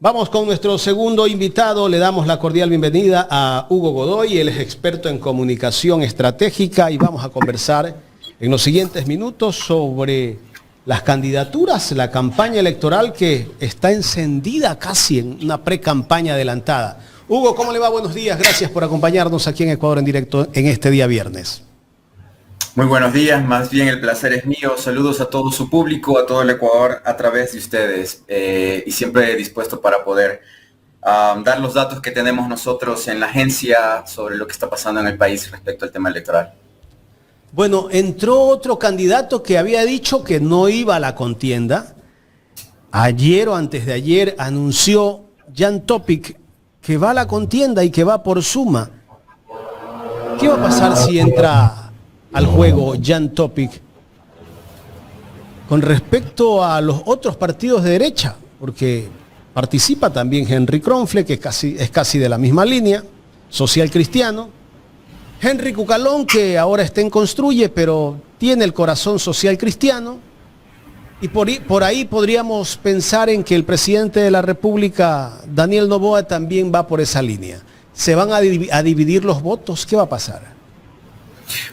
Vamos con nuestro segundo invitado. Le damos la cordial bienvenida a Hugo Godoy. Él es experto en comunicación estratégica y vamos a conversar en los siguientes minutos sobre las candidaturas, la campaña electoral que está encendida casi en una pre-campaña adelantada. Hugo, ¿cómo le va? Buenos días. Gracias por acompañarnos aquí en Ecuador en directo en este día viernes. Muy buenos días, más bien el placer es mío. Saludos a todo su público, a todo el Ecuador a través de ustedes y siempre dispuesto para poder dar los datos que tenemos nosotros en la agencia sobre lo que está pasando en el país respecto al tema electoral. Bueno, entró otro candidato que había dicho que no iba a la contienda. Ayer o antes de ayer anunció Jan Topic que va a la contienda y que va por suma. ¿Qué va a pasar si entra al juego Jan Topic con respecto a los otros partidos de derecha? Porque participa también Henry Kronfle, que es casi de la misma línea, social cristiano. Henry Cucalón, que ahora está en Construye, pero tiene el corazón social cristiano. Y por ahí podríamos pensar en que el presidente de la República, Daniel Noboa, también va por esa línea. ¿Se van a dividir los votos? ¿Qué va a pasar?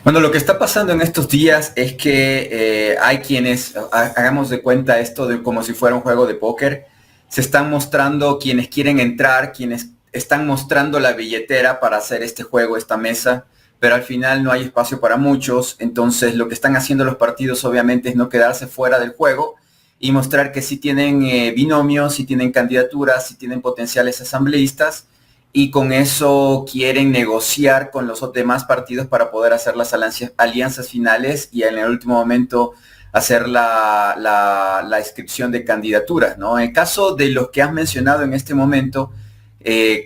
Bueno, lo que está pasando en estos días es que hay quienes, hagamos de cuenta esto de como si fuera un juego de póker, se están mostrando quienes quieren entrar, quienes están mostrando la billetera para hacer este juego, esta mesa, pero al final no hay espacio para muchos. Entonces lo que están haciendo los partidos obviamente es no quedarse fuera del juego y mostrar que sí tienen binomios, sí tienen candidaturas, sí tienen potenciales asambleístas, y con eso quieren negociar con los demás partidos para poder hacer las alianzas finales y en el último momento hacer la inscripción de candidaturas, ¿no? En el caso de los que has mencionado en este momento,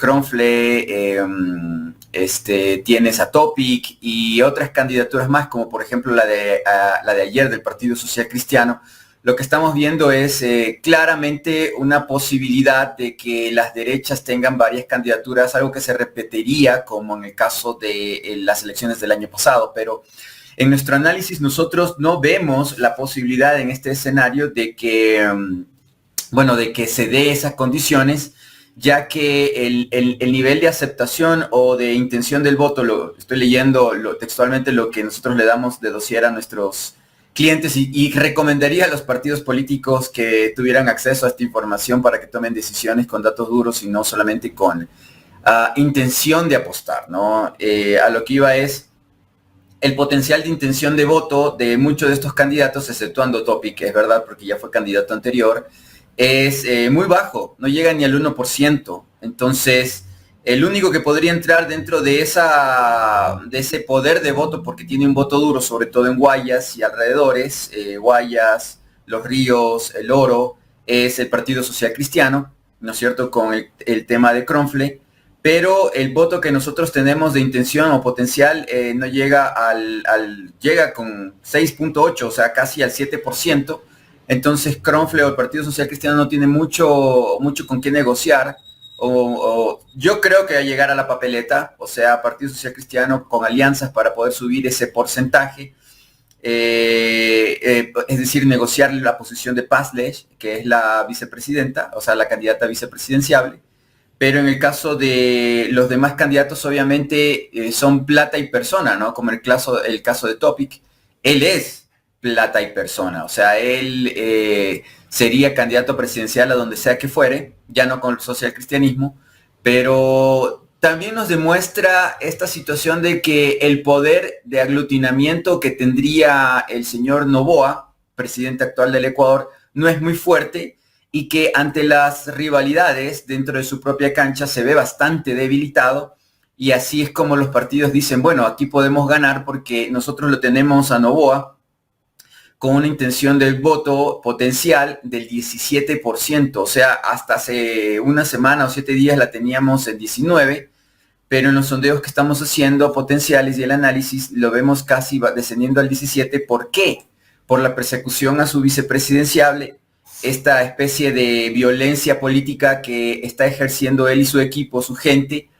Kronfle, tienes a Topic y otras candidaturas más, como por ejemplo la de ayer del Partido Social Cristiano. Lo que estamos viendo es claramente una posibilidad de que las derechas tengan varias candidaturas, algo que se repetiría como en el caso de las elecciones del año pasado, pero en nuestro análisis nosotros no vemos la posibilidad en este escenario de que, de que se dé esas condiciones, ya que el nivel de aceptación o de intención del voto, estoy leyendo textualmente lo que nosotros le damos de dossier a nuestros clientes y recomendaría a los partidos políticos que tuvieran acceso a esta información para que tomen decisiones con datos duros y no solamente con intención de apostar, ¿no? A lo que iba es el potencial de intención de voto de muchos de estos candidatos, exceptuando Topic, que es verdad porque ya fue candidato anterior, es muy bajo, no llega ni al 1%. Entonces, el único que podría entrar dentro de ese poder de voto, porque tiene un voto duro, sobre todo en Guayas y alrededores, Guayas, Los Ríos, El Oro, es el Partido Social Cristiano, ¿no es cierto?, con el tema de Kronfle, pero el voto que nosotros tenemos de intención o potencial no llega llega con 6.8, o sea, casi al 7%. Entonces Kronfle o el Partido Social Cristiano no tiene mucho con qué negociar. Yo creo que va a llegar a la papeleta, o sea, Partido Social Cristiano con alianzas para poder subir ese porcentaje, es decir, negociar la posición de Pazlech, que es la vicepresidenta, o sea, la candidata vicepresidenciable, pero en el caso de los demás candidatos, obviamente, son plata y persona, ¿no? Como el caso de Topic, él es plata y persona, o sea, él sería candidato presidencial a donde sea que fuere, ya no con el social cristianismo, pero también nos demuestra esta situación de que el poder de aglutinamiento que tendría el señor Noboa, presidente actual del Ecuador, no es muy fuerte y que ante las rivalidades dentro de su propia cancha se ve bastante debilitado, y así es como los partidos dicen, bueno, aquí podemos ganar porque nosotros lo tenemos a Noboa con una intención del voto potencial del 17%, o sea, hasta hace una semana o 7 días la teníamos en 19%, pero en los sondeos que estamos haciendo potenciales y el análisis lo vemos casi descendiendo al 17%. ¿Por qué? Por la persecución a su vicepresidenciable, esta especie de violencia política que está ejerciendo él y su equipo, su gente,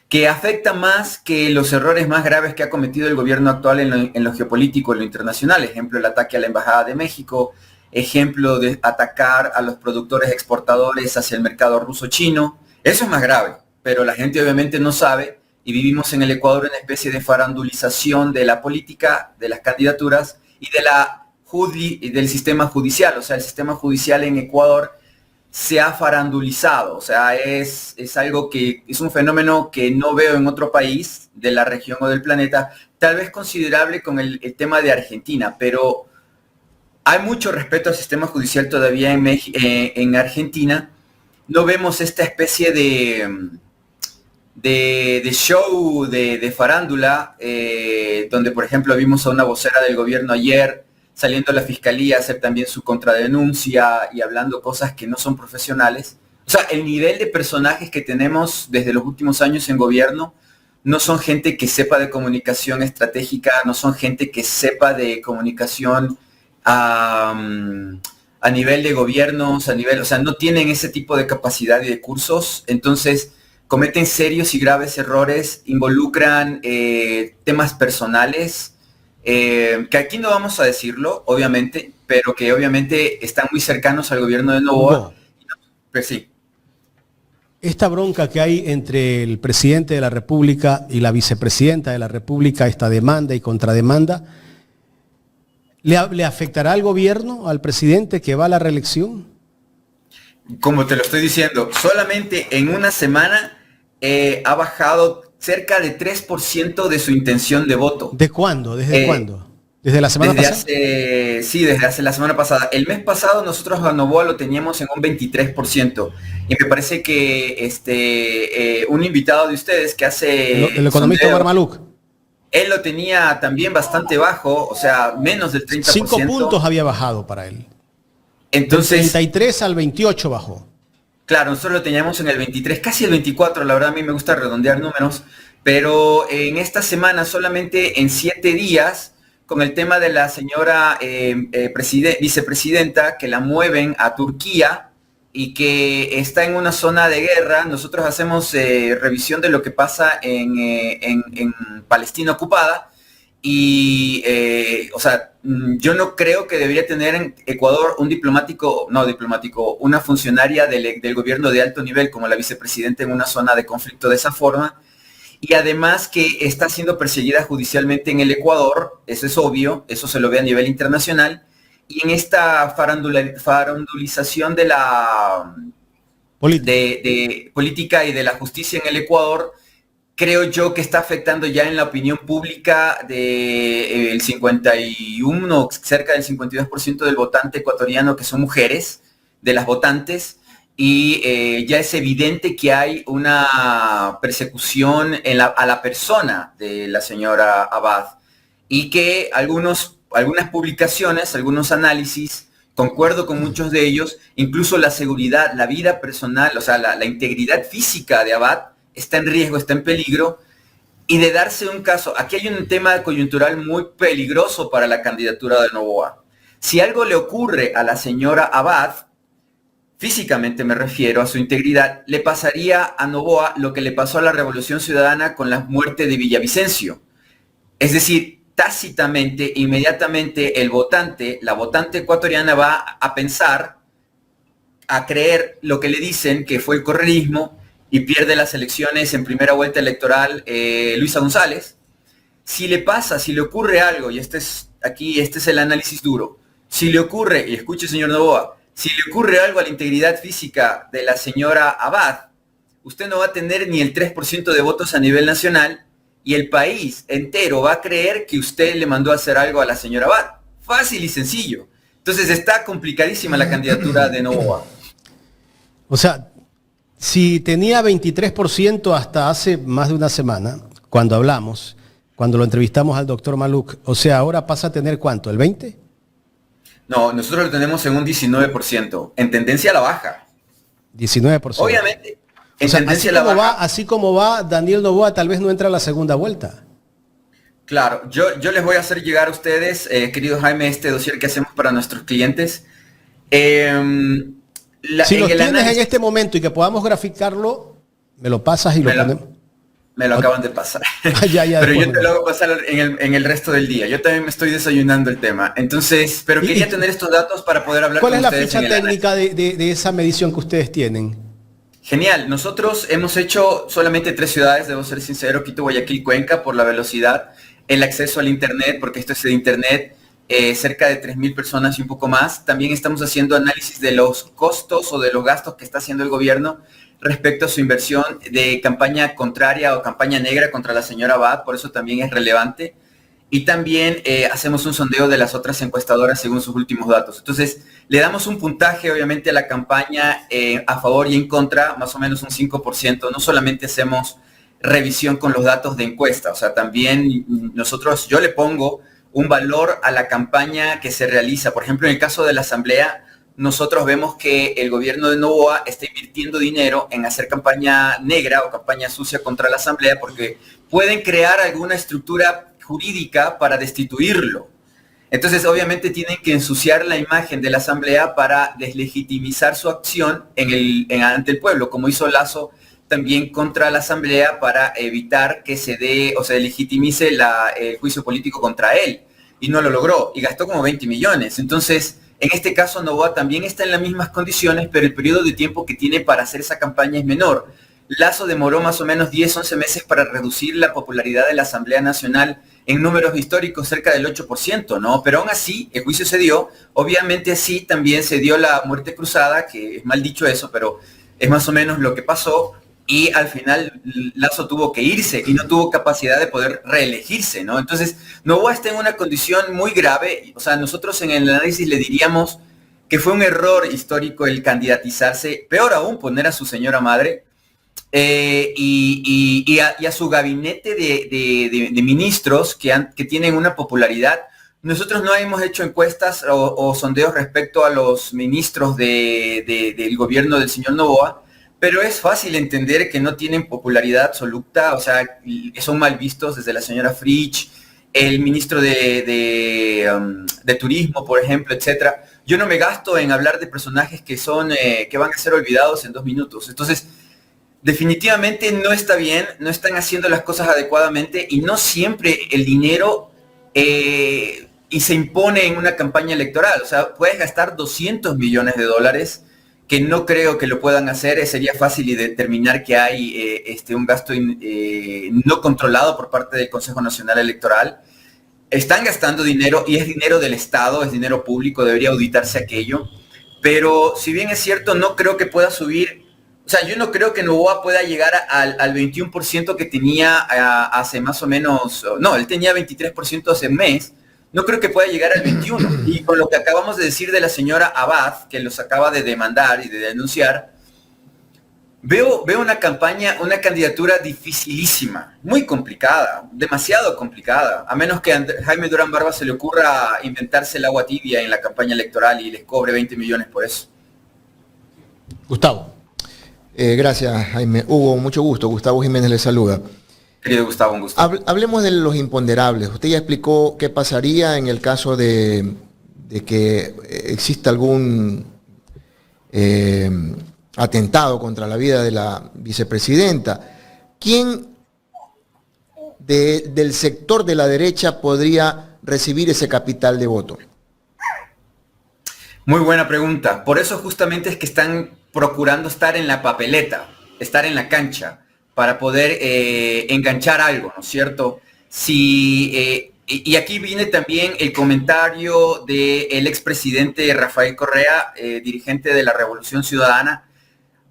que afecta más que los errores más graves que ha cometido el gobierno actual en lo geopolítico, en lo internacional. Ejemplo, el ataque a la Embajada de México, ejemplo de atacar a los productores exportadores hacia el mercado ruso-chino. Eso es más grave, pero la gente obviamente no sabe y vivimos en el Ecuador una especie de farandulización de la política, de las candidaturas y del sistema judicial. O sea, el sistema judicial en Ecuador se ha farandulizado, o sea, es algo que es un fenómeno que no veo en otro país de la región o del planeta, tal vez considerable con el tema de Argentina, pero hay mucho respeto al sistema judicial todavía en Argentina. No vemos esta especie de show de farándula, donde por ejemplo vimos a una vocera del gobierno ayer saliendo a la fiscalía a hacer también su contradenuncia y hablando cosas que no son profesionales. O sea, el nivel de personajes que tenemos desde los últimos años en gobierno no son gente que sepa de comunicación estratégica, no son gente que sepa de comunicación a nivel de gobiernos, o sea, no tienen ese tipo de capacidad y de cursos, entonces cometen serios y graves errores, involucran temas personales, que aquí no vamos a decirlo, obviamente, pero que obviamente están muy cercanos al gobierno de Noboa. No. Pues sí. Esta bronca que hay entre el presidente de la República y la vicepresidenta de la República, esta demanda y contrademanda, ¿le afectará al gobierno, al presidente que va a la reelección? Como te lo estoy diciendo, solamente en una semana ha bajado cerca de 3% de su intención de voto. ¿De cuándo? ¿Desde cuándo? ¿Desde la semana pasada? Sí, desde hace la semana pasada. El mes pasado nosotros a Noboa lo teníamos en un 23%. Y me parece que un invitado de ustedes que hace... El economista Omar Maluk. Él lo tenía también bastante bajo, o sea, menos del 30%. 5 puntos había bajado para él. Entonces... Del 33 al 28 bajó. Claro, nosotros lo teníamos en el 23, casi el 24, la verdad a mí me gusta redondear números, pero en esta semana solamente en 7 días, con el tema de la señora vicepresidenta que la mueven a Turquía y que está en una zona de guerra, nosotros hacemos revisión de lo que pasa en Palestina ocupada. Y, o sea, yo no creo que debería tener en Ecuador una funcionaria del gobierno de alto nivel como la vicepresidenta en una zona de conflicto de esa forma. Y además que está siendo perseguida judicialmente en el Ecuador, eso es obvio, eso se lo ve a nivel internacional. Y en esta farandulización de la política y de la justicia en el Ecuador, creo yo que está afectando ya en la opinión pública del 51, cerca del 52% del votante ecuatoriano que son mujeres, de las votantes, y ya es evidente que hay una persecución a la persona de la señora Abad, y que algunas publicaciones, algunos análisis, concuerdo con muchos de ellos, incluso la seguridad, la vida personal, o sea, la integridad física de Abad, está en riesgo, está en peligro, y de darse un caso, aquí hay un tema coyuntural muy peligroso para la candidatura de Noboa. Si algo le ocurre a la señora Abad, físicamente me refiero a su integridad, le pasaría a Noboa lo que le pasó a la Revolución Ciudadana con la muerte de Villavicencio. Es decir, tácitamente, inmediatamente la votante ecuatoriana va a pensar, a creer lo que le dicen que fue el correísmo, y pierde las elecciones en primera vuelta electoral Luisa González. Si le ocurre algo, y este es el análisis duro, si le ocurre, y escuche señor Noboa, si le ocurre algo a la integridad física de la señora Abad, usted no va a tener ni el 3% de votos a nivel nacional, y el país entero va a creer que usted le mandó a hacer algo a la señora Abad. Fácil y sencillo. Entonces está complicadísima la candidatura de Noboa. O sea, si tenía 23% hasta hace más de una semana, cuando hablamos, cuando lo entrevistamos al doctor Maluk, o sea, ahora pasa a tener ¿cuánto? ¿El 20%? No, nosotros lo tenemos en un 19%, en tendencia a la baja. 19%. Obviamente, en o sea, tendencia a la baja. Así como va, Daniel Noboa tal vez no entra a la segunda vuelta. Claro, yo les voy a hacer llegar a ustedes, querido Jaime, este dossier que hacemos para nuestros clientes. Si lo tienes en este momento y que podamos graficarlo, me lo pasas y lo ponemos. Me lo acaban de pasar. Ya, Pero yo te lo hago pasar en el resto del día. Yo también me estoy desayunando el tema. Entonces, pero quería tener estos datos para poder hablar con ustedes. ¿Cuál es la ficha técnica de esa medición que ustedes tienen? Genial. Nosotros hemos hecho solamente 3 ciudades, debo ser sincero, Quito, Guayaquil, Cuenca, por la velocidad, el acceso al Internet, porque esto es de Internet, cerca de 3.000 personas y un poco más. También estamos haciendo análisis de los costos o de los gastos que está haciendo el gobierno respecto a su inversión de campaña contraria o campaña negra contra la señora Abad, por eso también es relevante. Y también hacemos un sondeo de las otras encuestadoras según sus últimos datos. Entonces, le damos un puntaje, obviamente, a la campaña a favor y en contra, más o menos un 5%. No solamente hacemos revisión con los datos de encuesta, o sea, también yo le pongo un valor a la campaña que se realiza. Por ejemplo, en el caso de la Asamblea, nosotros vemos que el gobierno de Noboa está invirtiendo dinero en hacer campaña negra o campaña sucia contra la Asamblea porque pueden crear alguna estructura jurídica para destituirlo. Entonces, obviamente, tienen que ensuciar la imagen de la Asamblea para deslegitimizar su acción ante el pueblo, como hizo Lasso también contra la Asamblea para evitar que se legitimice el juicio político contra él. Y no lo logró, y gastó como 20 millones. Entonces, en este caso, Noboa también está en las mismas condiciones, pero el periodo de tiempo que tiene para hacer esa campaña es menor. Lasso demoró más o menos 10, 11 meses para reducir la popularidad de la Asamblea Nacional en números históricos cerca del 8%, ¿no? Pero aún así, el juicio se dio. Obviamente así también se dio la muerte cruzada, que es mal dicho eso, pero es más o menos lo que pasó. Y al final Lasso tuvo que irse y no tuvo capacidad de poder reelegirse, ¿no? Entonces, Noboa está en una condición muy grave. O sea, nosotros en el análisis le diríamos que fue un error histórico el candidatizarse, peor aún poner a su señora madre y a su gabinete de ministros que tienen una popularidad. Nosotros no hemos hecho encuestas o sondeos respecto a los ministros del gobierno del señor Noboa, pero es fácil entender que no tienen popularidad absoluta, o sea, son mal vistos desde la señora Fritsch, el ministro de Turismo, por ejemplo, etcétera. Yo no me gasto en hablar de personajes que van a ser olvidados en 2 minutos. Entonces, definitivamente no está bien, no están haciendo las cosas adecuadamente y no siempre el dinero y se impone en una campaña electoral. O sea, puedes gastar 200 millones de dólares que no creo que lo puedan hacer. Sería fácil y determinar que hay un gasto no controlado por parte del Consejo Nacional Electoral. Están gastando dinero y es dinero del Estado, es dinero público, debería auditarse aquello. Pero si bien es cierto, no creo que pueda subir. O sea, yo no creo que Noboa pueda llegar al 21% que tenía hace más o menos. No, él tenía 23% hace un mes. No creo que pueda llegar al 21%. Y con lo que acabamos de decir de la señora Abad, que los acaba de demandar y de denunciar, veo una una candidatura dificilísima, muy complicada, demasiado complicada, a menos que a Jaime Durán Barba se le ocurra inventarse el agua tibia en la campaña electoral y les cobre 20 millones por eso. Gustavo. Gracias, Jaime. Hugo, mucho gusto. Gustavo Jiménez le saluda. Querido Gustavo, un gusto. Hablemos de los imponderables. Usted ya explicó qué pasaría en el caso de que exista algún atentado contra la vida de la vicepresidenta. ¿Quién del sector de la derecha podría recibir ese capital de voto? Muy buena pregunta. Por eso justamente es que están procurando estar en la papeleta, estar en la cancha, para poder enganchar algo, ¿no es cierto? Y aquí viene también el comentario del expresidente Rafael Correa, dirigente de la Revolución Ciudadana,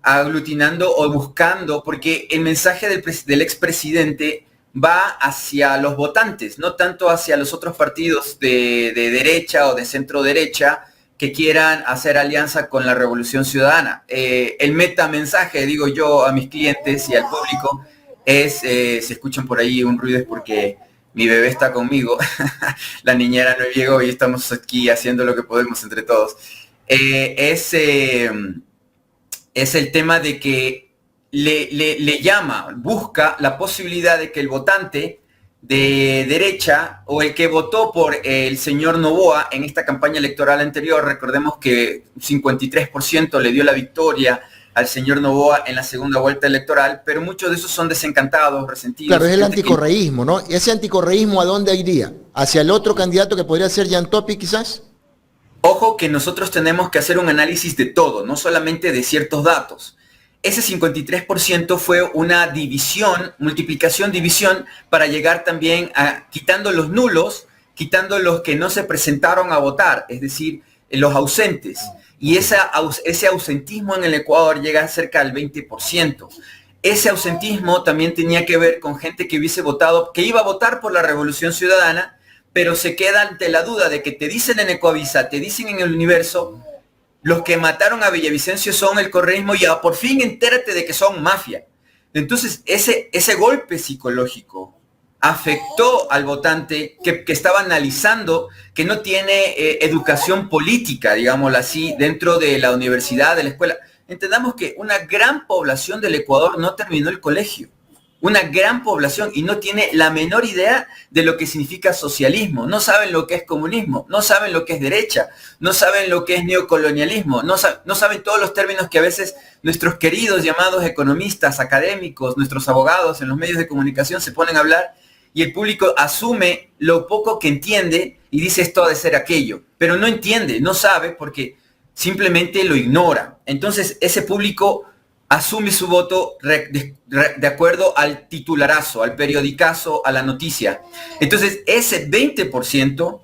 aglutinando o buscando, porque el mensaje del expresidente va hacia los votantes, no tanto hacia los otros partidos de derecha o de centro derecha que quieran hacer alianza con la Revolución Ciudadana. El metamensaje, digo yo a mis clientes y al público, es, si escuchan por ahí un ruido es porque mi bebé está conmigo, la niñera no llegó y estamos aquí haciendo lo que podemos entre todos. Es el tema de que le llama, busca la posibilidad de que el votante de derecha o el que votó por el señor Noboa en esta campaña electoral anterior, recordemos que 53% le dio la victoria al señor Noboa en la segunda vuelta electoral, pero muchos de esos son desencantados, resentidos. Claro, es el anticorreísmo, ¿no? ¿Y ese anticorreísmo a dónde iría? ¿Hacia el otro candidato que podría ser Jan Topic quizás? Ojo que nosotros tenemos que hacer un análisis de todo, no solamente de ciertos datos. Ese 53% fue una división, multiplicación-división, para llegar también a, quitando los nulos, quitando los que no se presentaron a votar, es decir, los ausentes. Y ese ausentismo en el Ecuador llega a cerca del 20%. Ese ausentismo también tenía que ver con gente que hubiese votado, que iba a votar por la Revolución Ciudadana, pero se queda ante la duda de que te dicen en Ecoavisa, te dicen en El Universo, los que mataron a Villavicencio son el correísmo y por fin entérate de que son mafia. Entonces ese golpe psicológico afectó al votante que estaba analizando, que no tiene educación política, digámoslo así, dentro de la universidad, de la escuela. Entendamos que una gran población del Ecuador no terminó el colegio. Una gran población y no tiene la menor idea de lo que significa socialismo, no saben lo que es comunismo, no saben lo que es derecha, no saben lo que es neocolonialismo, no saben todos los términos que a veces nuestros queridos llamados economistas, académicos, nuestros abogados en los medios de comunicación se ponen a hablar y el público asume lo poco que entiende y dice esto ha de ser aquello, pero no entiende, no sabe porque simplemente lo ignora. Entonces ese público asume su voto de acuerdo al titularazo, al periodicazo, a la noticia. Entonces, ese 20%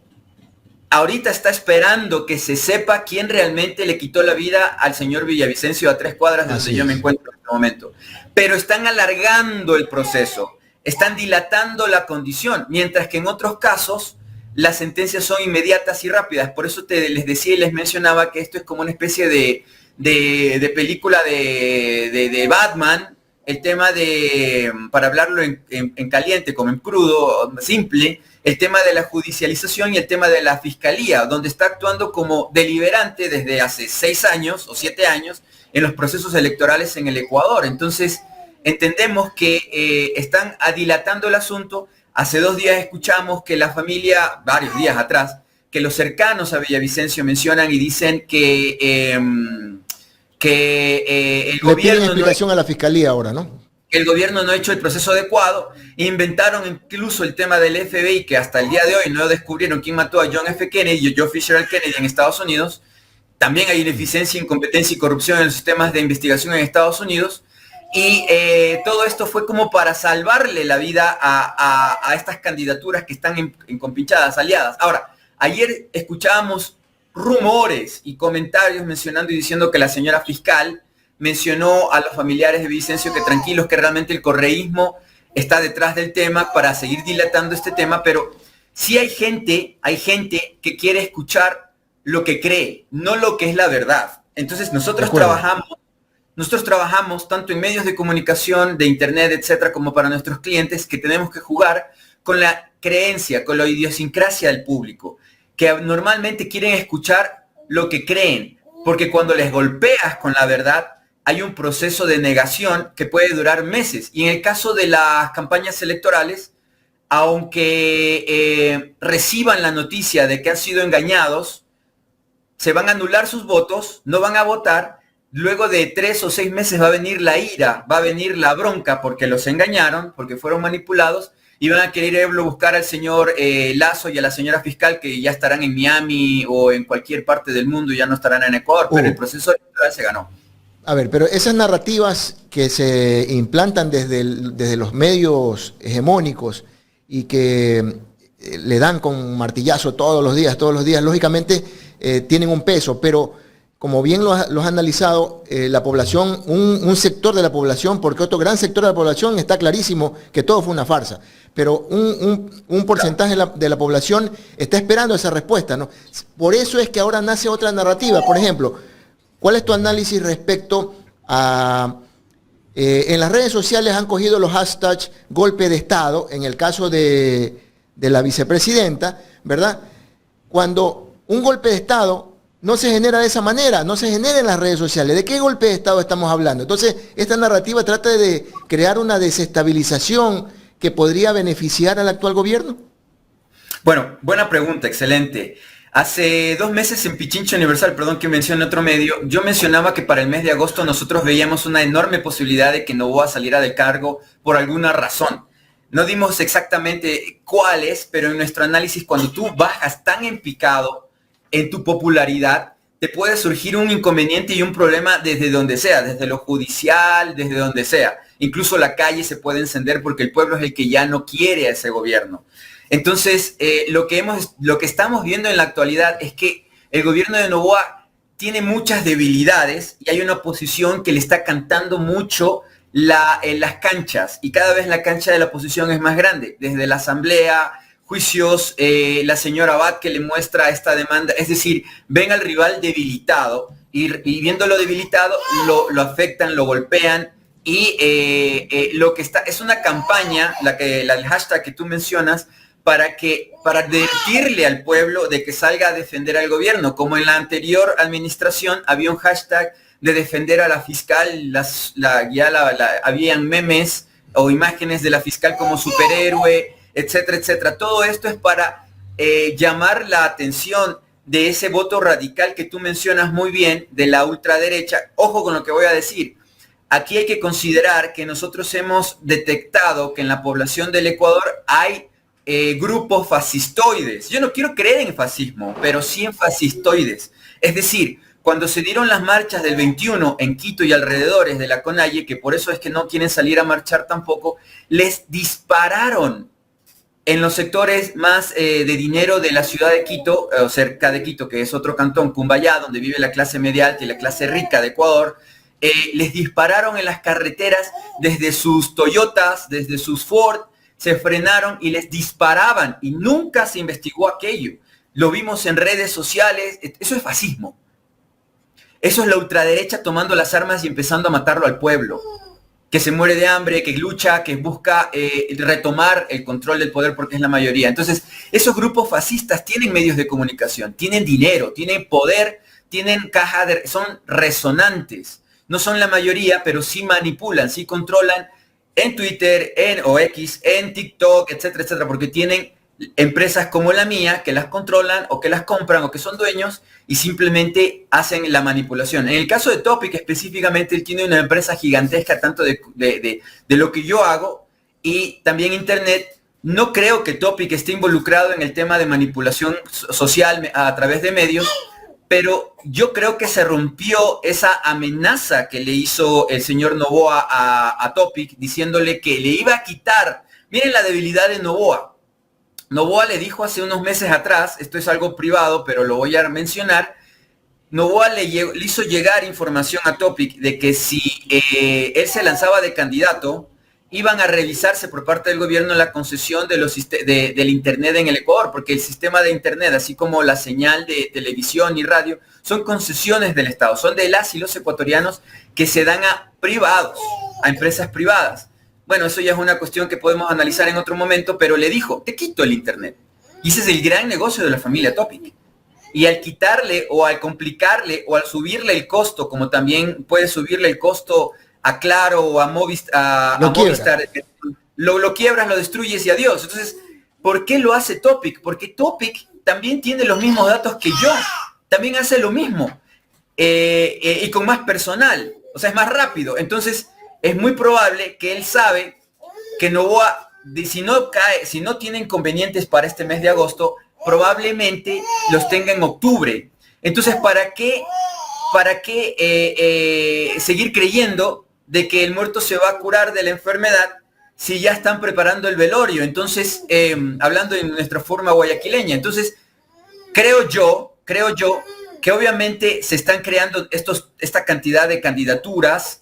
ahorita está esperando que se sepa quién realmente le quitó la vida al señor Villavicencio a 3 cuadras de donde yo me encuentro en este momento. Pero están alargando el proceso, están dilatando la condición, mientras que en otros casos las sentencias son inmediatas y rápidas. Por eso les decía y les mencionaba que esto es como una especie de película de Batman, el tema de, para hablarlo en caliente, como en crudo, simple, el tema de la judicialización y el tema de la fiscalía, donde está actuando como deliberante desde hace 6 años o 7 años en los procesos electorales en el Ecuador. Entonces, entendemos que están dilatando el asunto. Hace 2 días escuchamos que la familia, varios días atrás, que los cercanos a Villavicencio mencionan y dicen que el gobierno... Le explicación a la fiscalía ahora, ¿no? El gobierno no ha hecho el proceso adecuado, inventaron incluso el tema del FBI, que hasta el día de hoy no descubrieron quién mató a John F. Kennedy y Joe Fitzgerald Kennedy en Estados Unidos. También hay ineficiencia, incompetencia y corrupción en los sistemas de investigación en Estados Unidos. Y todo esto fue como para salvarle la vida a estas candidaturas que están compinchadas, aliadas. Ahora, ayer escuchábamos rumores y comentarios mencionando y diciendo que la señora fiscal mencionó a los familiares de Villavicencio que tranquilos, que realmente el correísmo está detrás del tema para seguir dilatando este tema, pero sí hay gente que quiere escuchar lo que cree, no lo que es la verdad. Entonces nosotros trabajamos tanto en medios de comunicación, de internet, etcétera, como para nuestros clientes, que tenemos que jugar con la creencia, con la idiosincrasia del público, que normalmente quieren escuchar lo que creen, porque cuando les golpeas con la verdad, hay un proceso de negación que puede durar meses. Y en el caso de las campañas electorales, aunque reciban la noticia de que han sido engañados, se van a anular sus votos, no van a votar. Luego de 3 o 6 meses va a venir la ira, va a venir la bronca porque los engañaron, porque fueron manipulados, y van a querer buscar al señor Lazo y a la señora fiscal, que ya estarán en Miami o en cualquier parte del mundo y ya no estarán en Ecuador, pero el proceso electoral se ganó. A ver, pero esas narrativas que se implantan desde los medios hegemónicos y que le dan con martillazo todos los días, lógicamente tienen un peso, pero como bien lo has analizado, la población, un sector de la población, porque otro gran sector de la población está clarísimo que todo fue una farsa, pero un porcentaje de la población está esperando esa respuesta, ¿no? Por eso es que ahora nace otra narrativa. Por ejemplo, ¿cuál es tu análisis respecto a... en las redes sociales han cogido los hashtags golpe de Estado, en el caso de la vicepresidenta, ¿verdad? Cuando un golpe de Estado no se genera de esa manera, no se genera en las redes sociales. ¿De qué golpe de Estado estamos hablando? Entonces, esta narrativa trata de crear una desestabilización que podría beneficiar al actual gobierno. Bueno, buena pregunta, excelente. Hace 2 meses en Pichincha Universal, perdón que mencione otro medio, yo mencionaba que para el mes de agosto nosotros veíamos una enorme posibilidad de que Noboa saliera del cargo por alguna razón. No dimos exactamente cuáles, pero en nuestro análisis, cuando tú bajas tan en picado en tu popularidad, te puede surgir un inconveniente y un problema desde donde sea, desde lo judicial, desde donde sea. Incluso la calle se puede encender porque el pueblo es el que ya no quiere a ese gobierno. Entonces, lo que estamos viendo en la actualidad es que el gobierno de Noboa tiene muchas debilidades y hay una oposición que le está cantando mucho en las canchas, y cada vez la cancha de la oposición es más grande, desde la asamblea, juicios, la señora Abad que le muestra esta demanda, es decir, ven al rival debilitado y viéndolo debilitado lo afectan, lo golpean. Y lo que está es una campaña, el hashtag que tú mencionas, para advertirle al pueblo de que salga a defender al gobierno. Como en la anterior administración había un hashtag de defender a la fiscal, habían memes o imágenes de la fiscal como superhéroe, etcétera, etcétera. Todo esto es para llamar la atención de ese voto radical que tú mencionas muy bien, de la ultraderecha. Ojo con lo que voy a decir. Aquí hay que considerar que nosotros hemos detectado que en la población del Ecuador hay grupos fascistoides. Yo no quiero creer en fascismo, pero sí en fascistoides. Es decir, cuando se dieron las marchas del 21 en Quito y alrededores de la Conalle, que por eso es que no quieren salir a marchar tampoco, les dispararon en los sectores más de dinero de la ciudad de Quito, o cerca de Quito, que es otro cantón, Cumbayá, donde vive la clase media alta y la clase rica de Ecuador. Les dispararon en las carreteras desde sus Toyotas, desde sus Ford, se frenaron y les disparaban y nunca se investigó aquello. Lo vimos en redes sociales. Eso es fascismo. Eso es la ultraderecha tomando las armas y empezando a matarlo al pueblo, que se muere de hambre, que lucha, que busca retomar el control del poder porque es la mayoría. Entonces, esos grupos fascistas tienen medios de comunicación, tienen dinero, tienen poder, tienen son resonantes. No son la mayoría, pero sí manipulan, sí controlan en Twitter, o X, en TikTok, etcétera, etcétera, porque tienen empresas como la mía que las controlan o que las compran o que son dueños y simplemente hacen la manipulación. En el caso de Topic específicamente, él tiene una empresa gigantesca tanto de lo que yo hago y también Internet. No creo que Topic esté involucrado en el tema de manipulación social a través de medios, pero yo creo que se rompió esa amenaza que le hizo el señor Noboa a Topic, diciéndole que le iba a quitar. Miren la debilidad de Noboa. Noboa le dijo hace unos meses atrás, esto es algo privado, pero lo voy a mencionar, Noboa le hizo llegar información a Topic de que si él se lanzaba de candidato, iban a revisarse por parte del gobierno la concesión del Internet en el Ecuador, porque el sistema de Internet, así como la señal de televisión y radio, son concesiones del Estado, son de las y los ecuatorianos que se dan a privados, a empresas privadas. Bueno, eso ya es una cuestión que podemos analizar en otro momento, pero le dijo, te quito el Internet. Y ese es el gran negocio de la familia Topic. Y al quitarle o al complicarle o al subirle el costo, como también puede subirle el costo a Claro o a Movistar, lo quiebras, lo destruyes y adiós. Entonces, ¿por qué lo hace Topic? Porque Topic también tiene los mismos datos que yo, también hace lo mismo y con más personal, o sea, es más rápido. Entonces, es muy probable que él sabe que Noboa, si no tiene inconvenientes para este mes de agosto, probablemente los tenga en octubre. Entonces, ¿para qué seguir creyendo de que el muerto se va a curar de la enfermedad si ya están preparando el velorio? Entonces, hablando en nuestra forma guayaquileña, entonces, creo yo que obviamente se están creando esta cantidad de candidaturas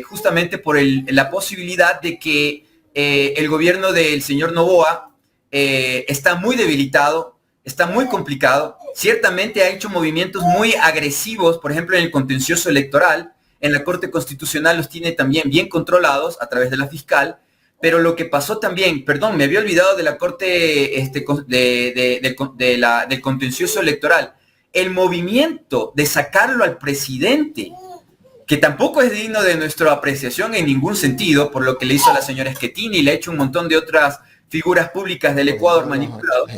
justamente por la posibilidad de que el gobierno del señor Noboa está muy debilitado, está muy complicado. Ciertamente ha hecho movimientos muy agresivos, por ejemplo, en el contencioso electoral. En la Corte Constitucional los tiene también bien controlados a través de la fiscal, pero lo que pasó también, perdón, me había olvidado de la Corte del contencioso electoral, el movimiento de sacarlo al presidente, que tampoco es digno de nuestra apreciación en ningún sentido, por lo que le hizo a la señora Schettini y le ha hecho un montón de otras figuras públicas del Ecuador manipulados.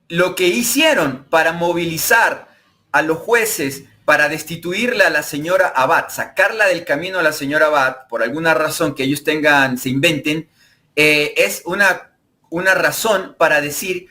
lo que hicieron para movilizar a los jueces para destituirle a la señora Abad, sacarla del camino a la señora Abad, por alguna razón que ellos se inventen, es una razón para decir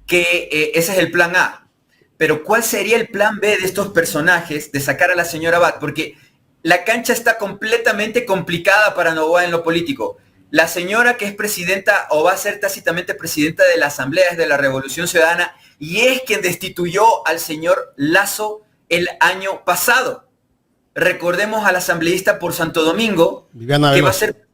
que ese es el plan A. Pero ¿cuál sería el plan B de estos personajes de sacar a la señora Abad? Porque la cancha está completamente complicada para Noboa en lo político. La señora que es presidenta o va a ser tácitamente presidenta de la Asamblea es de la Revolución Ciudadana y es quien destituyó al señor Lasso el año pasado. Recordemos al asambleísta por Santo Domingo, Viviana que Veloz. va a ser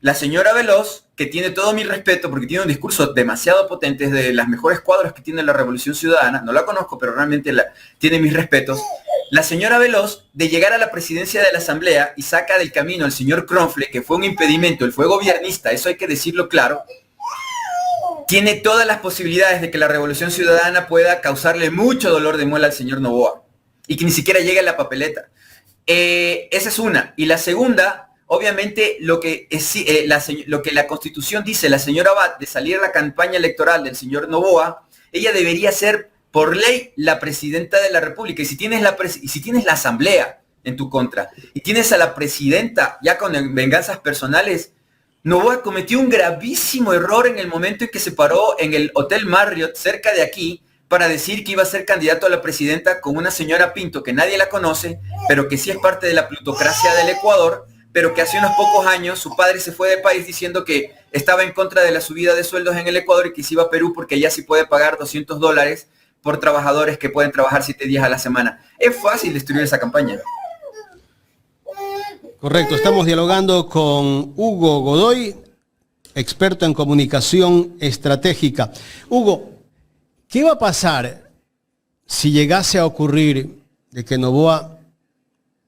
la señora Veloz, que tiene todo mi respeto porque tiene un discurso demasiado potente, es de las mejores cuadros que tiene la Revolución Ciudadana. No la conozco, pero realmente tiene mis respetos. La señora Veloz, de llegar a la presidencia de la Asamblea y saca del camino al señor Kronfle, que fue un impedimento, él fue gobernista, eso hay que decirlo claro, tiene todas las posibilidades de que la Revolución Ciudadana pueda causarle mucho dolor de muela al señor Noboa y que ni siquiera llegue a la papeleta. Esa es una. Y la segunda, obviamente, lo que la Constitución dice, la señora Abad, de salir a la campaña electoral del señor Noboa, ella debería ser, por ley, la presidenta de la República. Y si tienes la Asamblea en tu contra, y tienes a la presidenta ya con venganzas personales, Noboa cometió un gravísimo error en el momento en que se paró en el Hotel Marriott, cerca de aquí, para decir que iba a ser candidato a la presidenta con una señora Pinto que nadie la conoce, pero que sí es parte de la plutocracia del Ecuador, pero que hace unos pocos años su padre se fue del país diciendo que estaba en contra de la subida de sueldos en el Ecuador y que se iba a Perú porque allá sí puede pagar $200 por trabajadores que pueden trabajar 7 días a la semana. Es fácil destruir esa campaña. Correcto, estamos dialogando con Hugo Godoy, experto en comunicación estratégica. Hugo, ¿qué va a pasar si llegase a ocurrir de que Noboa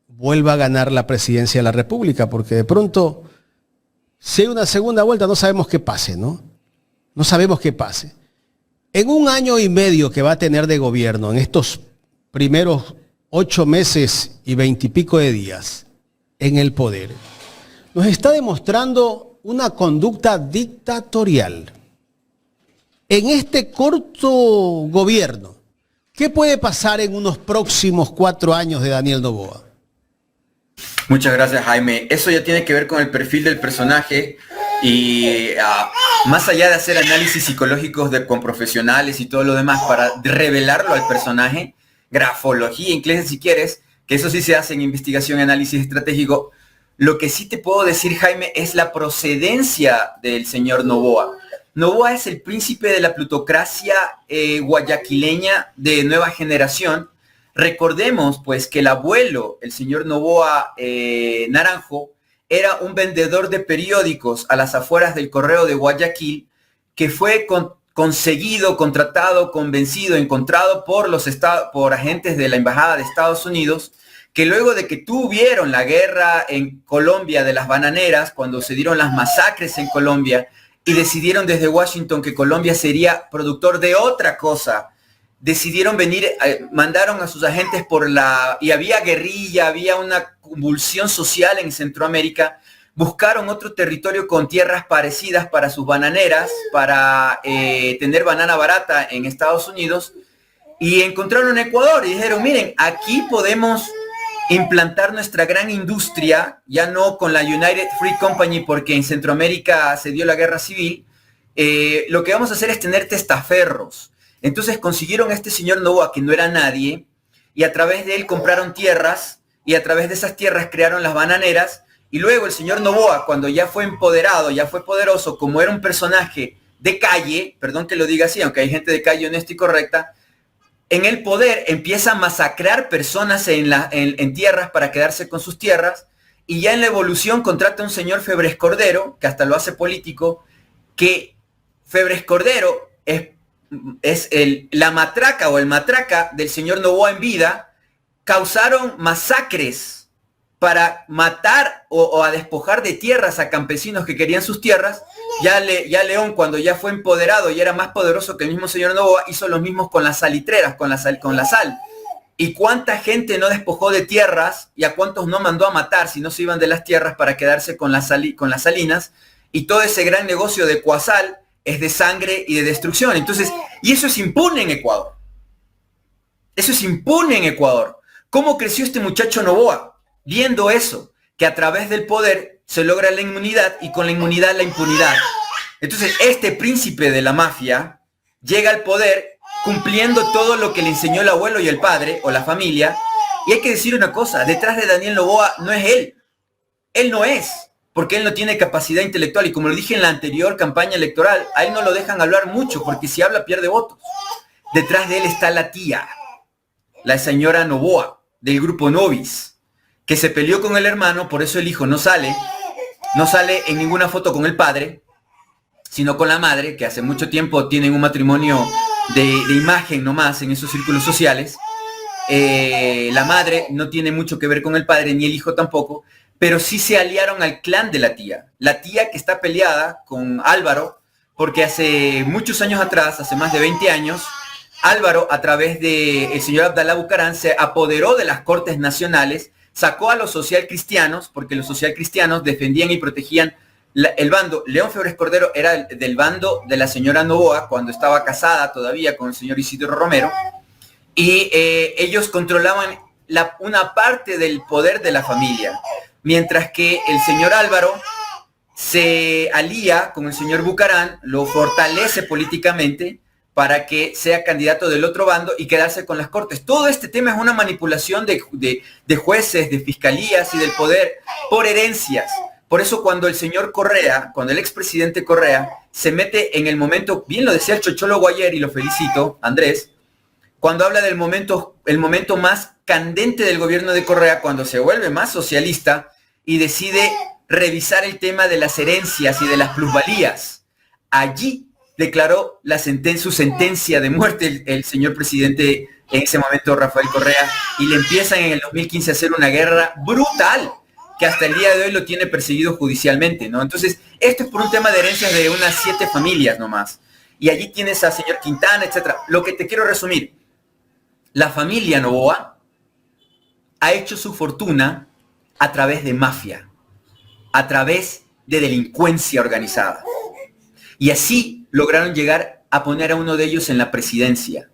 vuelva a ganar la presidencia de la República? Porque de pronto, si hay una segunda vuelta, no sabemos qué pase, ¿no? No sabemos qué pase. En 1 año y medio que va a tener de gobierno, en estos primeros 8 meses y 20 y pico de días en el poder, nos está demostrando una conducta dictatorial. En este corto gobierno, ¿qué puede pasar en unos próximos 4 años de Daniel Noboa? Muchas gracias, Jaime. Eso ya tiene que ver con el perfil del personaje y más allá de hacer análisis psicológicos con profesionales y todo lo demás para revelarlo al personaje, grafología inglesa si quieres, que eso sí se hace en investigación y análisis estratégico, lo que sí te puedo decir, Jaime, es la procedencia del señor Noboa. Noboa es el príncipe de la plutocracia guayaquileña de nueva generación. Recordemos pues que el abuelo, el señor Noboa Naranjo, era un vendedor de periódicos a las afueras del Correo de Guayaquil, que fue conseguido, contratado, convencido, encontrado por agentes de la Embajada de Estados Unidos, que luego de que tuvieron la guerra en Colombia de las bananeras, cuando se dieron las masacres en Colombia, y decidieron desde Washington que Colombia sería productor de otra cosa, decidieron venir, mandaron a sus agentes y había guerrilla, había una convulsión social en Centroamérica, buscaron otro territorio con tierras parecidas para sus bananeras, para tener banana barata en Estados Unidos, y encontraron Ecuador y dijeron, miren, aquí podemos implantar nuestra gran industria, ya no con la United Fruit Company, porque en Centroamérica se dio la guerra civil, lo que vamos a hacer es tener testaferros. Entonces consiguieron a este señor Noboa, que no era nadie, y a través de él compraron tierras, y a través de esas tierras crearon las bananeras, y luego el señor Noboa, cuando ya fue empoderado, ya fue poderoso, como era un personaje de calle, perdón que lo diga así, aunque hay gente de calle honesta y correcta, en el poder empieza a masacrar personas en tierras para quedarse con sus tierras, y ya en la evolución contrata a un señor Febres Cordero, que hasta lo hace político, que Febres Cordero es la matraca o el matraca del señor Noboa en vida. Causaron masacres para matar o a despojar de tierras a campesinos que querían sus tierras. Ya León, cuando ya fue empoderado y era más poderoso que el mismo señor Noboa, hizo lo mismo con las salitreras, con la sal. ¿Y cuánta gente no despojó de tierras y a cuántos no mandó a matar si no se iban de las tierras para quedarse con las salinas? Y todo ese gran negocio de Cuasal es de sangre y de destrucción. Entonces, y eso es impune en Ecuador. Eso es impune en Ecuador. ¿Cómo creció este muchacho Noboa? Viendo eso, que a través del poder se logra la inmunidad y con la inmunidad la impunidad. Entonces, este príncipe de la mafia llega al poder cumpliendo todo lo que le enseñó el abuelo y el padre o la familia. Y hay que decir una cosa, detrás de Daniel Noboa no es él. Él no es, porque él no tiene capacidad intelectual. Y como lo dije en la anterior campaña electoral, a él no lo dejan hablar mucho, porque si habla pierde votos. Detrás de él está la tía, la señora Noboa, del grupo Novis, que se peleó con el hermano, por eso el hijo no sale en ninguna foto con el padre, sino con la madre, que hace mucho tiempo tienen un matrimonio de imagen nomás en esos círculos sociales. La madre no tiene mucho que ver con el padre, ni el hijo tampoco, pero sí se aliaron al clan de la tía que está peleada con Álvaro, porque hace muchos años atrás, hace más de 20 años, Álvaro, a través del señor Abdalá Bucaram, se apoderó de las Cortes Nacionales, sacó a los socialcristianos, porque los socialcristianos defendían y protegían el bando. León Febres Cordero era del bando de la señora Noboa, cuando estaba casada todavía con el señor Isidro Romero, y ellos controlaban una parte del poder de la familia, mientras que el señor Álvaro se alía con el señor Bucaram, lo fortalece políticamente para que sea candidato del otro bando y quedarse con las cortes. Todo este tema es una manipulación de jueces, de fiscalías y del poder por herencias. Por eso cuando el señor Correa, cuando el expresidente Correa se mete en el momento, bien lo decía el chochólogo ayer y lo felicito, Andrés, cuando habla del momento, el momento más candente del gobierno de Correa, cuando se vuelve más socialista y decide revisar el tema de las herencias y de las plusvalías. Allí declaró su sentencia de muerte el señor presidente, en ese momento Rafael Correa, y le empiezan en el 2015 a hacer una guerra brutal, que hasta el día de hoy lo tiene perseguido judicialmente, ¿no? Entonces, esto es por un tema de herencias de unas 7 familias nomás. Y allí tienes al señor Quintana, etcétera. Lo que te quiero resumir, la familia Noboa ha hecho su fortuna a través de mafia, a través de delincuencia organizada. Y así lograron llegar a poner a uno de ellos en la presidencia.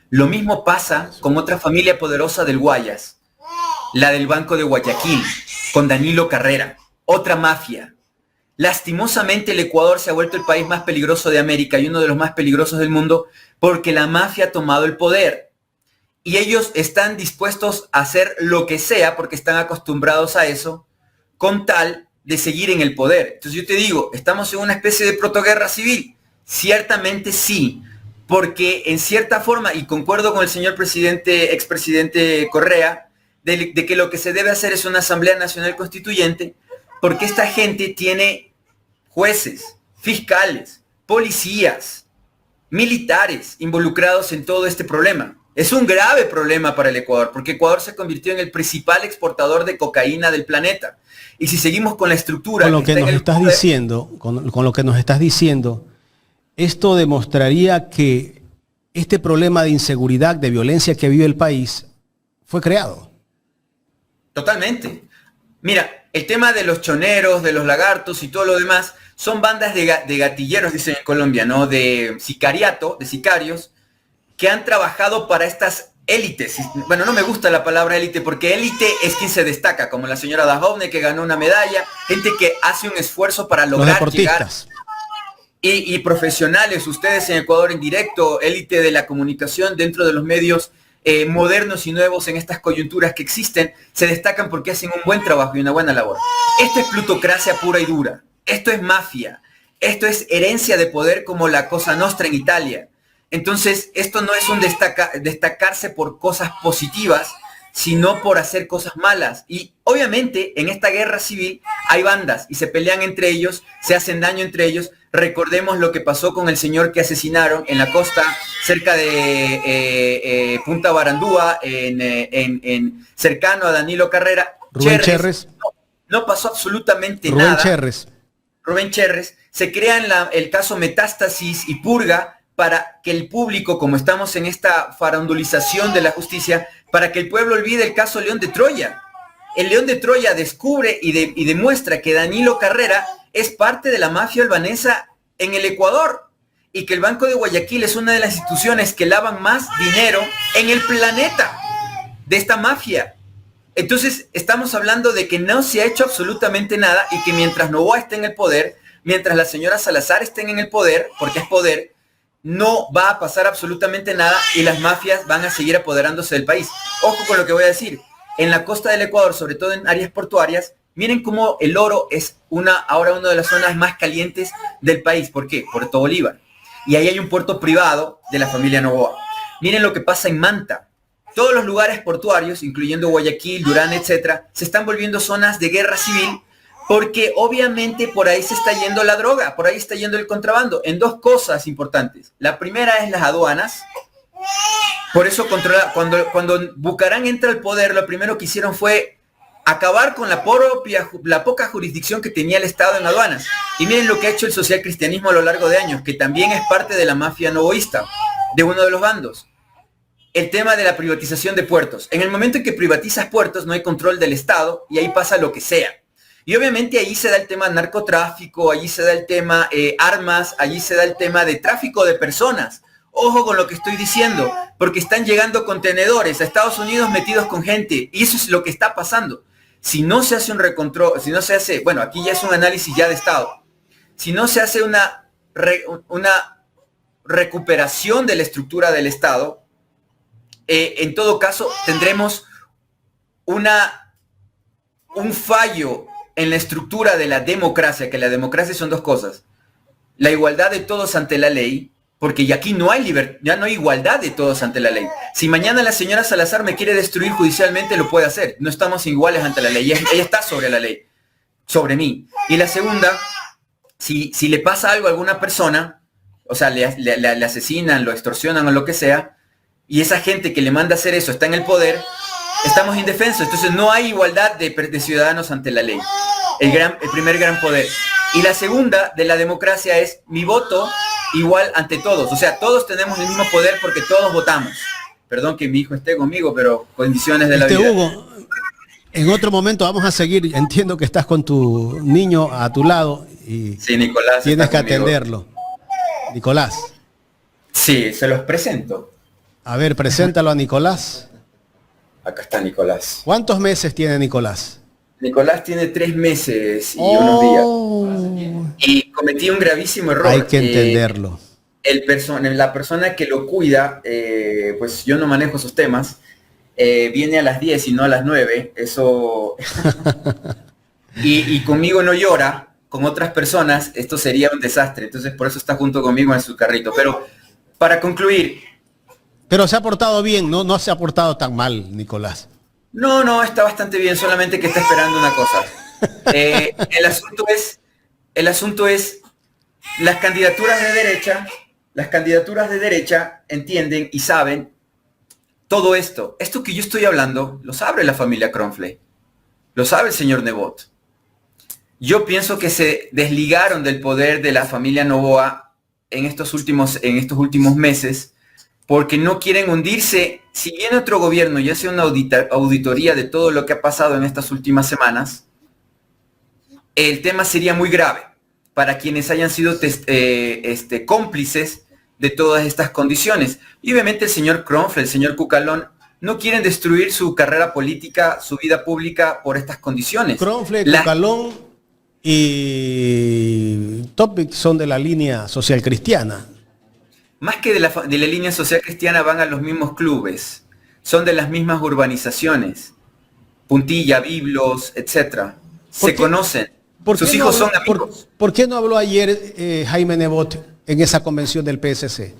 Lo mismo pasa con otra familia poderosa del Guayas, la del Banco de Guayaquil, con Danilo Carrera, otra mafia. Lastimosamente el Ecuador se ha vuelto el país más peligroso de América y uno de los más peligrosos del mundo porque la mafia ha tomado el poder. Y ellos están dispuestos a hacer lo que sea porque están acostumbrados a eso con tal de seguir en el poder. Entonces yo te digo, ¿estamos en una especie de protoguerra civil? Ciertamente sí, porque en cierta forma, y concuerdo con el señor expresidente Correa, de que lo que se debe hacer es una Asamblea Nacional Constituyente, porque esta gente tiene jueces, fiscales, policías, militares involucrados en todo este problema. Es un grave problema para el Ecuador, porque Ecuador se convirtió en el principal exportador de cocaína del planeta. Y si seguimos con la estructura... Con lo que nos estás diciendo, con lo que nos estás diciendo, esto demostraría que este problema de inseguridad, de violencia que vive el país, fue creado. Totalmente. Mira, el tema de los choneros, de los lagartos y todo lo demás, son bandas de gatilleros, dicen en Colombia, ¿no? De sicariato, de sicarios, que han trabajado para estas élites. Bueno, no me gusta la palabra élite porque élite es quien se destaca, como la señora Dajovne que ganó una medalla, gente que hace un esfuerzo para lograr llegar. Y profesionales, ustedes en Ecuador en directo, élite de la comunicación dentro de los medios modernos y nuevos en estas coyunturas que existen, se destacan porque hacen un buen trabajo y una buena labor. Esto es plutocracia pura y dura. Esto es mafia. Esto es herencia de poder como la Cosa Nostra en Italia. Entonces, esto no es un destacarse por cosas positivas, sino por hacer cosas malas. Y obviamente en esta guerra civil hay bandas y se pelean entre ellos, se hacen daño entre ellos. Recordemos lo que pasó con el señor que asesinaron en la costa, cerca de Punta Barandúa, cercano a Danilo Carrera. Rubén Cherres. No pasó absolutamente nada. Rubén Cherres. Se crea el caso Metástasis y Purga, para que el público, como estamos en esta farandulización de la justicia, para que el pueblo olvide el caso León de Troya. El León de Troya descubre y demuestra que Danilo Carrera es parte de la mafia albanesa en el Ecuador y que el Banco de Guayaquil es una de las instituciones que lavan más dinero en el planeta de esta mafia. Entonces estamos hablando de que no se ha hecho absolutamente nada y que mientras Noboa esté en el poder, mientras la señora Salazar estén en el poder, porque es poder, no va a pasar absolutamente nada y las mafias van a seguir apoderándose del país. Ojo con lo que voy a decir. En la costa del Ecuador, sobre todo en áreas portuarias, miren cómo el oro es ahora una de las zonas más calientes del país. ¿Por qué? Puerto Bolívar. Y ahí hay un puerto privado de la familia Noboa. Miren lo que pasa en Manta. Todos los lugares portuarios, incluyendo Guayaquil, Durán, etcétera, se están volviendo zonas de guerra civil porque obviamente por ahí se está yendo la droga, por ahí está yendo el contrabando, en dos cosas importantes. La primera es las aduanas. Por eso cuando Bucarán entra al poder, lo primero que hicieron fue acabar con la poca jurisdicción que tenía el Estado en aduanas. Y miren lo que ha hecho el socialcristianismo a lo largo de años, que también es parte de la mafia novoísta, de uno de los bandos. El tema de la privatización de puertos. En el momento en que privatizas puertos, no hay control del Estado y ahí pasa lo que sea. Y obviamente ahí se da el tema narcotráfico, allí se da el tema armas, allí se da el tema de tráfico de personas. Ojo con lo que estoy diciendo, porque están llegando contenedores a Estados Unidos metidos con gente, y eso es lo que está pasando. Si no se hace un recontrol, si no se hace, bueno, aquí ya es un análisis ya de Estado, si no se hace una recuperación de la estructura del Estado, en todo caso tendremos un fallo en la estructura de la democracia, que la democracia son dos cosas: la igualdad de todos ante la ley, porque ya aquí no hay libertad, ya no hay igualdad de todos ante la ley. Si mañana la señora Salazar me quiere destruir judicialmente, lo puede hacer. No estamos iguales ante la ley. Ella está sobre la ley, sobre mí. Y la segunda, si le pasa algo a alguna persona, o sea, le asesinan, lo extorsionan o lo que sea, y esa gente que le manda a hacer eso está en el poder, estamos indefensos. Entonces no hay igualdad de ciudadanos ante la ley. El primer gran poder. Y la segunda de la democracia es mi voto igual ante todos. O sea, todos tenemos el mismo poder porque todos votamos. Perdón que mi hijo esté conmigo, pero condiciones de la vida. Hugo, en otro momento vamos a seguir. Entiendo que estás con tu niño a tu lado y sí, Nicolás, tienes que atenderlo. Nicolás. Sí, se los presento. A ver, preséntalo a Nicolás. Acá está Nicolás. ¿Cuántos meses tiene Nicolás? Nicolás tiene 3 meses y unos días. Y cometí un gravísimo error. Hay que entenderlo. La persona que lo cuida, pues yo no manejo esos temas, viene a las 10 y no a las 9. Eso... y conmigo no llora, con otras personas esto sería un desastre. Entonces por eso está junto conmigo en su carrito. Pero para concluir... Pero se ha portado bien, no se ha portado tan mal, Nicolás. No, está bastante bien, solamente que está esperando una cosa. El asunto es las candidaturas de derecha entienden y saben todo esto. Esto que yo estoy hablando lo sabe la familia Kronfle, lo sabe el señor Nebot. Yo pienso que se desligaron del poder de la familia Noboa en estos últimos meses, porque no quieren hundirse. Si viene otro gobierno y hace una auditoría de todo lo que ha pasado en estas últimas semanas, el tema sería muy grave para quienes hayan sido cómplices de todas estas condiciones. Y obviamente el señor Kronfle, el señor Cucalón, no quieren destruir su carrera política, su vida pública por estas condiciones. Kronfle, Cucalón y Topic son de la línea social cristiana. Más que de la línea social cristiana, van a los mismos clubes, son de las mismas urbanizaciones, Puntilla, Biblos, etcétera. Se conocen, sus hijos son amigos. ¿Por qué no habló ayer Jaime Nebot en esa convención del PSC?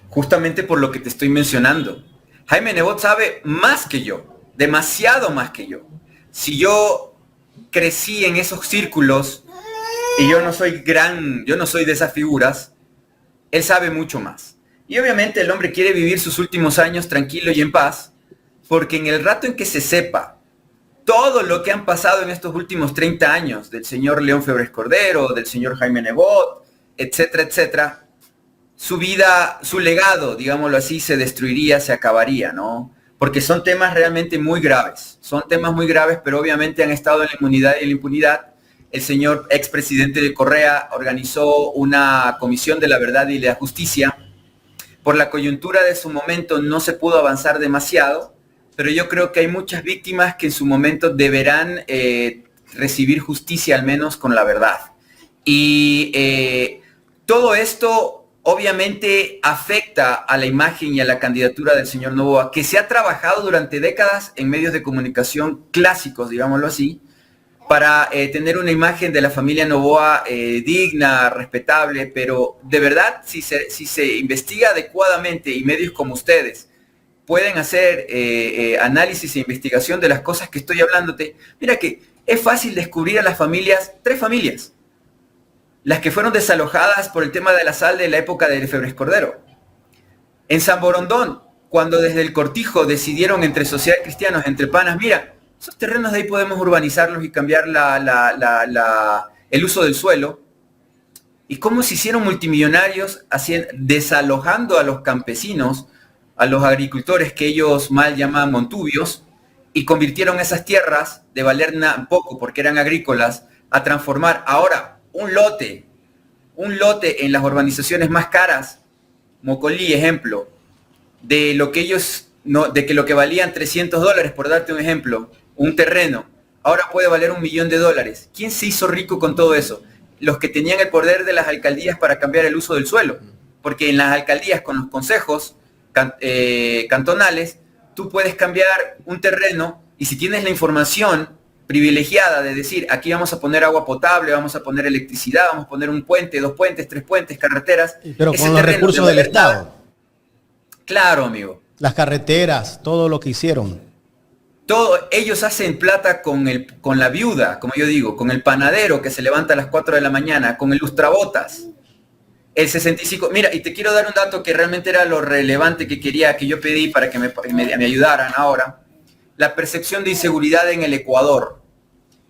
Justamente por lo que te estoy mencionando. Jaime Nebot sabe más que yo, demasiado más que yo. Si yo crecí en esos círculos y yo no soy de esas figuras, él sabe mucho más. Y obviamente el hombre quiere vivir sus últimos años tranquilo y en paz, porque en el rato en que se sepa todo lo que han pasado en estos últimos 30 años, del señor León Febres Cordero, del señor Jaime Nebot, etcétera, etcétera, su vida, su legado, digámoslo así, se destruiría, se acabaría, ¿no? Porque son temas realmente muy graves. Son temas muy graves, pero obviamente han estado en la inmunidad y en la impunidad. el señor expresidente de Correa organizó una comisión de la verdad y la justicia. Por la coyuntura de su momento no se pudo avanzar demasiado, pero yo creo que hay muchas víctimas que en su momento deberán recibir justicia, al menos con la verdad. Y todo esto obviamente afecta a la imagen y a la candidatura del señor Noboa, que se ha trabajado durante décadas en medios de comunicación clásicos, digámoslo así, para tener una imagen de la familia Noboa digna, respetable, pero de verdad, si se investiga adecuadamente y medios como ustedes pueden hacer análisis e investigación de las cosas que estoy hablándote, mira que es fácil descubrir a las familias, 3 familias, las que fueron desalojadas por el tema de la sal de la época de Febres Cordero. En San Borondón, cuando desde el Cortijo decidieron entre Sociedad Cristianos, entre panas, mira, esos terrenos de ahí podemos urbanizarlos y cambiar el uso del suelo. Y cómo se hicieron multimillonarios desalojando a los campesinos, a los agricultores que ellos mal llaman montubios, y convirtieron esas tierras de valer poco porque eran agrícolas a transformar ahora un lote en las urbanizaciones más caras, Mocolí, ejemplo, de lo que ellos, de que lo que valían $300, por darte un ejemplo, un terreno, ahora puede valer $1 millón. ¿Quién se hizo rico con todo eso? Los que tenían el poder de las alcaldías para cambiar el uso del suelo, porque en las alcaldías con los consejos cantonales, tú puedes cambiar un terreno y si tienes la información privilegiada de decir, aquí vamos a poner agua potable, vamos a poner electricidad, vamos a poner un puente, 2 puentes, 3 puentes, carreteras. Pero con los recursos del Estado. Claro, amigo. Las carreteras, todo lo que hicieron. Todo, ellos hacen plata con la viuda, como yo digo, con el panadero que se levanta a las 4 de la mañana, con el lustrabotas. El 65, mira, y te quiero dar un dato que realmente era lo relevante que yo pedí para que me ayudaran ahora. La percepción de inseguridad en el Ecuador.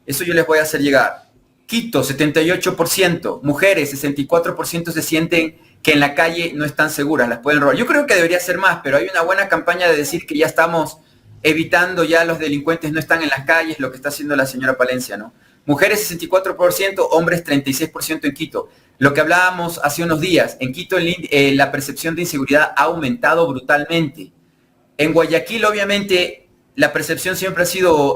Eso yo les voy a hacer llegar. Quito, 78%. Mujeres, 64% se sienten que en la calle no están seguras, las pueden robar. Yo creo que debería ser más, pero hay una buena campaña de decir que ya estamos evitando, ya los delincuentes no están en las calles, lo que está haciendo la señora Palencia, ¿no? Mujeres 64%, hombres 36% en Quito. Lo que hablábamos hace unos días, en Quito la percepción de inseguridad ha aumentado brutalmente. En Guayaquil, obviamente, la percepción siempre ha sido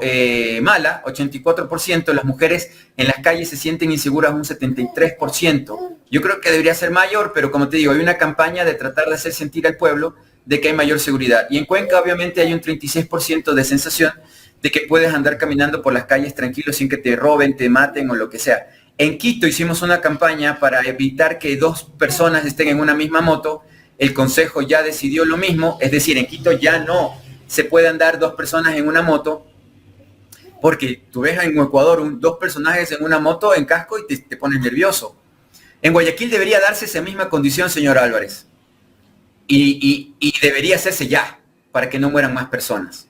mala, 84%. Las mujeres en las calles se sienten inseguras un 73%. Yo creo que debería ser mayor, pero como te digo, hay una campaña de tratar de hacer sentir al pueblo de que hay mayor seguridad. Y en Cuenca, obviamente, hay un 36% de sensación de que puedes andar caminando por las calles tranquilo sin que te roben, te maten o lo que sea. En Quito hicimos una campaña para evitar que 2 personas estén en una misma moto. El Consejo ya decidió lo mismo, es decir, en Quito ya no se puede andar 2 personas en una moto, porque tú ves en Ecuador 2 personajes en una moto en casco y te pones nervioso. En Guayaquil debería darse esa misma condición, señor Álvarez, y debería hacerse ya, para que no mueran más personas.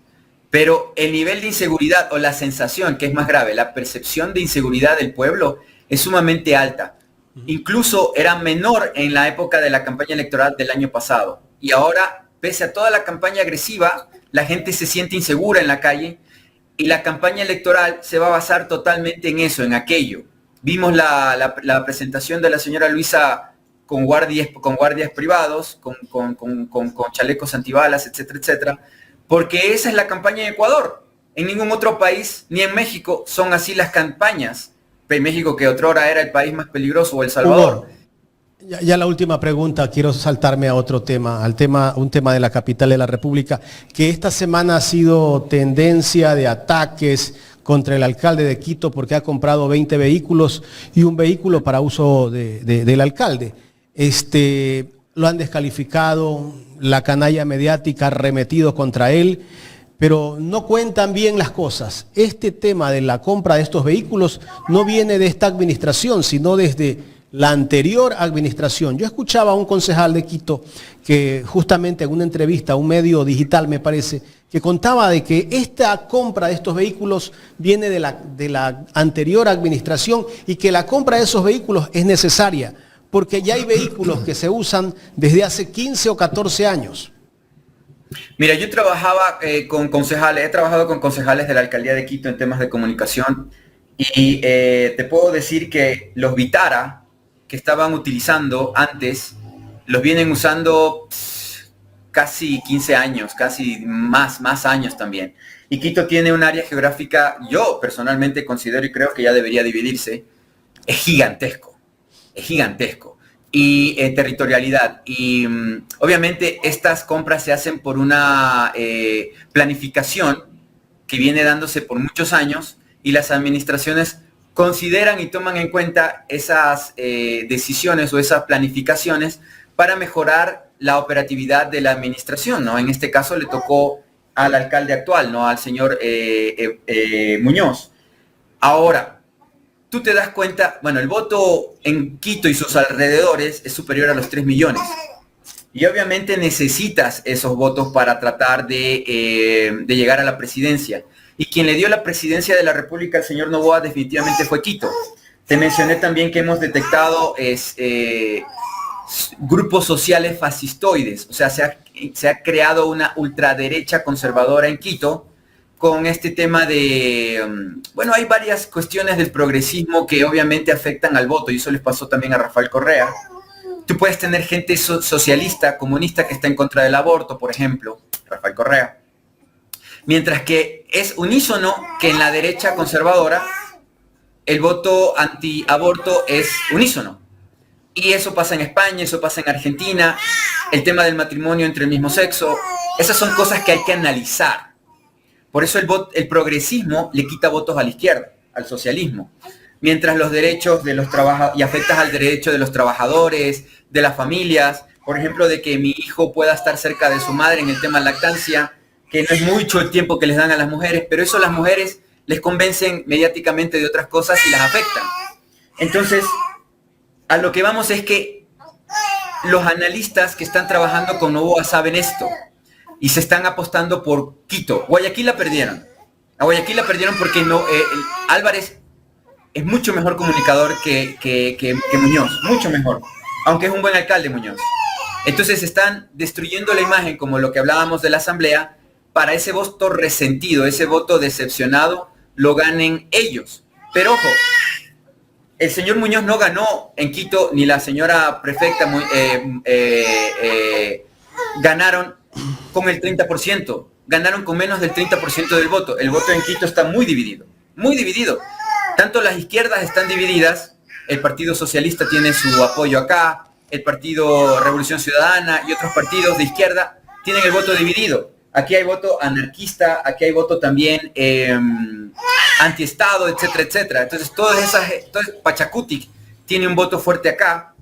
Pero el nivel de inseguridad o la sensación, que es más grave, la percepción de inseguridad del pueblo es sumamente alta. Incluso era menor en la época de la campaña electoral del año pasado. Y ahora, pese a toda la campaña agresiva, la gente se siente insegura en la calle y la campaña electoral se va a basar totalmente en eso, en aquello. Vimos la presentación de la señora Luisa con guardias privados, con chalecos antibalas, etcétera, etcétera, porque esa es la campaña en Ecuador. En ningún otro país, ni en México, son así las campañas. En México, que otrora era el país más peligroso, o El Salvador. Ya la última pregunta, quiero saltarme a otro tema, un tema de la capital de la República, que esta semana ha sido tendencia de ataques contra el alcalde de Quito porque ha comprado 20 vehículos y un vehículo para uso del alcalde. Lo han descalificado, la canalla mediática ha arremetido contra él, pero no cuentan bien las cosas. Este tema de la compra de estos vehículos no viene de esta administración, sino desde la anterior administración. Yo escuchaba a un concejal de Quito que justamente en una entrevista a un medio digital, me parece, que contaba de que esta compra de estos vehículos viene de la anterior administración y que la compra de esos vehículos es necesaria, porque ya hay vehículos que se usan desde hace 15 o 14 años. Mira, yo trabajaba con concejales, he trabajado con concejales de la alcaldía de Quito en temas de comunicación Y te puedo decir que los Vitara que estaban utilizando antes, los vienen usando casi 15 años, casi más años también. Y Quito tiene un área geográfica, yo personalmente considero y creo que ya debería dividirse, es gigantesco. Y territorialidad. Y obviamente estas compras se hacen por una planificación que viene dándose por muchos años y las administraciones consideran y toman en cuenta esas decisiones o esas planificaciones para mejorar la operatividad de la administración, ¿no? En este caso le tocó al alcalde actual, ¿no? Al señor Muñoz. Ahora, tú te das cuenta, bueno, el voto en Quito y sus alrededores es superior a los 3 millones. Y obviamente necesitas esos votos para tratar de llegar a la presidencia. Y quien le dio la presidencia de la República al señor Noboa definitivamente fue Quito. Te mencioné también que hemos detectado grupos sociales fascistoides. O sea, se ha creado una ultraderecha conservadora en Quito con este tema de, bueno, hay varias cuestiones del progresismo que obviamente afectan al voto, y eso les pasó también a Rafael Correa. Tú puedes tener gente socialista, comunista, que está en contra del aborto, por ejemplo, Rafael Correa. Mientras que es unísono que en la derecha conservadora el voto antiaborto es unísono. Y eso pasa en España, eso pasa en Argentina, el tema del matrimonio entre el mismo sexo. Esas son cosas que hay que analizar. Por eso el progresismo le quita votos a la izquierda, al socialismo. Mientras los derechos de los trabajadores, y afectas al derecho de los trabajadores, de las familias, por ejemplo, de que mi hijo pueda estar cerca de su madre en el tema de lactancia, que no es mucho el tiempo que les dan a las mujeres, pero eso a las mujeres les convencen mediáticamente de otras cosas y las afectan. Entonces, a lo que vamos es que los analistas que están trabajando con Noboa saben esto y se están apostando por Quito. Guayaquil la perdieron. A Guayaquil la perdieron porque Álvarez es mucho mejor comunicador que Muñoz, mucho mejor, aunque es un buen alcalde Muñoz. Entonces están destruyendo la imagen, como lo que hablábamos de la asamblea, para ese voto resentido, ese voto decepcionado, lo ganen ellos. Pero ojo, el señor Muñoz no ganó en Quito, ni la señora prefecta ganaron con el 30%, ganaron con menos del 30% del voto. El voto en Quito está muy dividido, muy dividido. Tanto las izquierdas están divididas, el Partido Socialista tiene su apoyo acá, el Partido Revolución Ciudadana y otros partidos de izquierda tienen el voto dividido. Aquí hay voto anarquista, aquí hay voto también antiestado, etcétera, etcétera. Entonces, Pachacutic tiene un voto fuerte acá.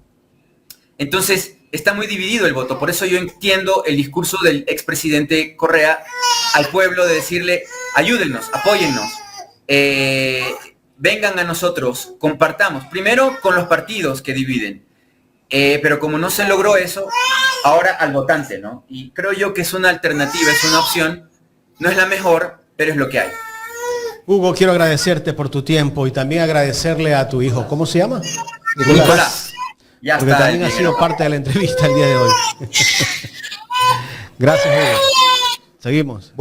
Entonces, está muy dividido el voto. Por eso yo entiendo el discurso del expresidente Correa al pueblo de decirle, ayúdennos, apóyennos, vengan a nosotros, compartamos. Primero con los partidos que dividen. Pero como no se logró eso, ahora al votante, ¿no? Y creo yo que es una alternativa, es una opción. No es la mejor, pero es lo que hay. Hugo, quiero agradecerte por tu tiempo y también agradecerle a tu hijo. ¿Cómo se llama? Nicolás. Ya porque está, también ha sido parte de la entrevista el día de hoy. Gracias, Hugo. Seguimos.